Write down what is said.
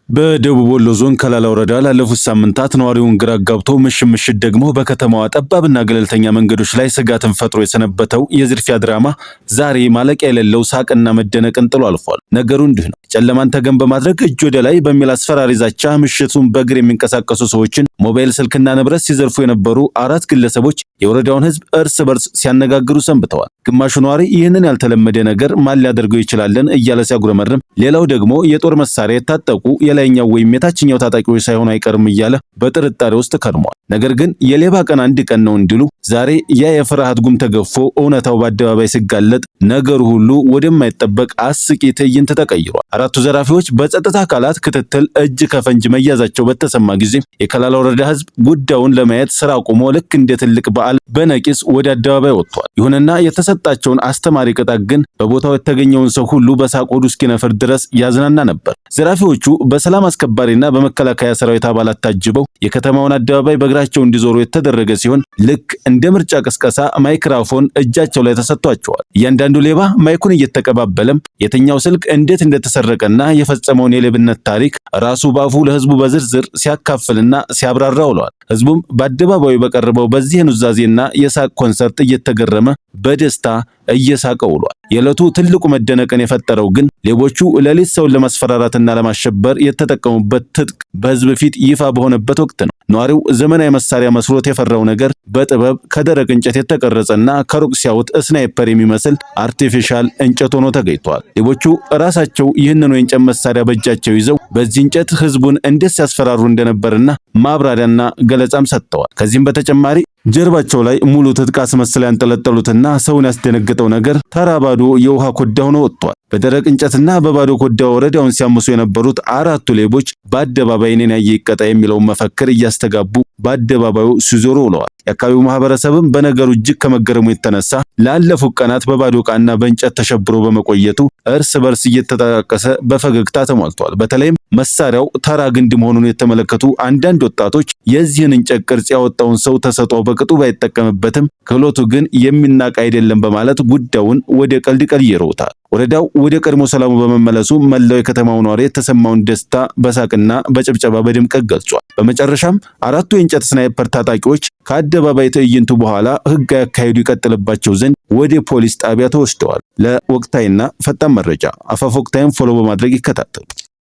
በደቡብ ወሎ ዞን ከላላ ወረዳ ላለፉት ሳምንታት ነዋሪውን ግራ አጋብቶ ምሽት ደግሞ በከተማዋ ጠባብና ገለልተኛ መንገዶች ላይ ስጋትን ፈጥሮ የሰነበተው የዝርፊያ ድራማ ዛሬ ማለቂያ የሌለው ሳቅና መደነቅን ጥሎ አልፏል። ነገሩ እንዲህ ነው። ጨለማን ተገን በማድረግ እጅ ወደ ላይ በሚል አስፈራሪ ዛቻ ምሽቱን በእግር የሚንቀሳቀሱ ሰዎችን ሞባይል ስልክና ንብረት ሲዘርፉ የነበሩ አራት ግለሰቦች የወረዳውን ሕዝብ እርስ በርስ ሲያነጋግሩ ሰንብተዋል። ግማሹ ነዋሪ ይህንን ያልተለመደ ነገር ማን ሊያደርገው ይችላልን እያለ ሲያጉረመርም፣ ሌላው ደግሞ የጦር መሳሪያ የታጠቁ የላይኛው ወይም የታችኛው ታጣቂዎች ሳይሆኑ አይቀርም እያለ በጥርጣሬ ውስጥ ከርሟል። ነገር ግን የሌባ ቀን አንድ ቀን ነው እንዲሉ ዛሬ ያ የፍርሃት ጉም ተገፎ እውነታው በአደባባይ ሲጋለጥ ነገሩ ሁሉ ወደማይጠበቅ አስቂ ትዕይንት ተቀይሯል። አራቱ ዘራፊዎች በጸጥታ አካላት ክትትል እጅ ከፈንጅ መያዛቸው በተሰማ ጊዜ የከላላ ወረዳ ሕዝብ ጉዳዩን ለማየት ስራ አቁሞ ልክ እንደ ትልቅ በዓል በነቂስ ወደ አደባባይ ወጥቷል። ይሁንና የተሰጣቸውን አስተማሪ ቅጣት ግን በቦታው የተገኘውን ሰው ሁሉ በሳቅ ሆዱ እስኪነፍር ድረስ ያዝናና ነበር። ዘራፊዎቹ በሰላም አስከባሪና በመከላከያ ሰራዊት አባላት ታጅበው የከተማውን አደባባይ በእግራቸው እንዲዞሩ የተደረገ ሲሆን ልክ እንደ ምርጫ ቅስቀሳ ማይክራፎን እጃቸው ላይ ተሰጥቷቸዋል። እያንዳንዱ ሌባ ማይኩን እየተቀባበለም የትኛው ስልክ እንዴት እንደተሰረቀና የፈጸመውን የሌብነት ታሪክ ራሱ ባፉ ለህዝቡ በዝርዝር ሲያካፍልና ሲያብራራ ውለዋል። ህዝቡም በአደባባዩ በቀረበው በዚህ ኑዛዜና የሳቅ ኮንሰርት እየተገረመ በደስታ እየሳቀ ውሏል። የዕለቱ ትልቁ መደነቅን የፈጠረው ግን ሌቦቹ ሌሊት ሰውን ለማስፈራራትና ለማሸበር የተጠቀሙበት ትጥቅ በህዝብ ፊት ይፋ በሆነበት ወቅት ነው። ነዋሪው ዘመናዊ መሳሪያ መስሎት የፈራው ነገር በጥበብ ከደረቅ እንጨት የተቀረጸና ከሩቅ ሲያዩት ስናይፐር የሚመስል አርቲፊሻል እንጨት ሆኖ ተገኝቷል። ሌቦቹ ራሳቸው ይህንን የእንጨት መሳሪያ በእጃቸው ይዘው በዚህ እንጨት ህዝቡን እንዴት ሲያስፈራሩ እንደነበርና ማብራሪያና ገለጻም ሰጥተዋል። ከዚህም በተጨማሪ ጀርባቸው ላይ ሙሉ ትጥቅ አስመስለው ያንጠለጠሉትና ሰውን ያስደነገጠው ነገር ተራ ባዶ የውሃ ኮዳ ሆኖ ወጥቷል። በደረቅ እንጨትና በባዶ ኮዳ ወረዳውን ሲያምሱ የነበሩት አራቱ ሌቦች በአደባባይ እኔን ያየ ይቀጣ የሚለውን መፈክር እያስተጋቡ በአደባባዩ ሲዞሩ ውለዋል። የአካባቢው ማህበረሰብም በነገሩ እጅግ ከመገረሙ የተነሳ ላለፉት ቀናት በባዶ ዕቃና በእንጨት ተሸብሮ በመቆየቱ እርስ በርስ እየተጠቃቀሰ በፈገግታ ተሞልቷል። በተለይም መሳሪያው ተራ ግንድ መሆኑን የተመለከቱ አንዳንድ ወጣቶች የዚህን እንጨት ቅርጽ ያወጣውን ሰው ተሰጥኦ በቅጡ ባይጠቀምበትም ክህሎቱ ግን የሚናቅ አይደለም በማለት ጉዳዩን ወደ ቀልድ ቀይረውታል። ወረዳው ወደ ቀድሞ ሰላሙ በመመለሱ መላው የከተማው ነዋሪ የተሰማውን ደስታ በሳቅና በጭብጨባ በድምቀት ገልጿል። በመጨረሻም አራቱ የእንጨት ስናይፐር ታጣቂዎች ከአደባባይ ትዕይንቱ በኋላ ህጋዊ አካሄዱ ይቀጥልባቸው ዘንድ ወደ ፖሊስ ጣቢያ ተወስደዋል። ለወቅታዊና ፈጣን መረጃ አፋፍ ወቅታዊን ፎሎ በማድረግ ይከታተሉ።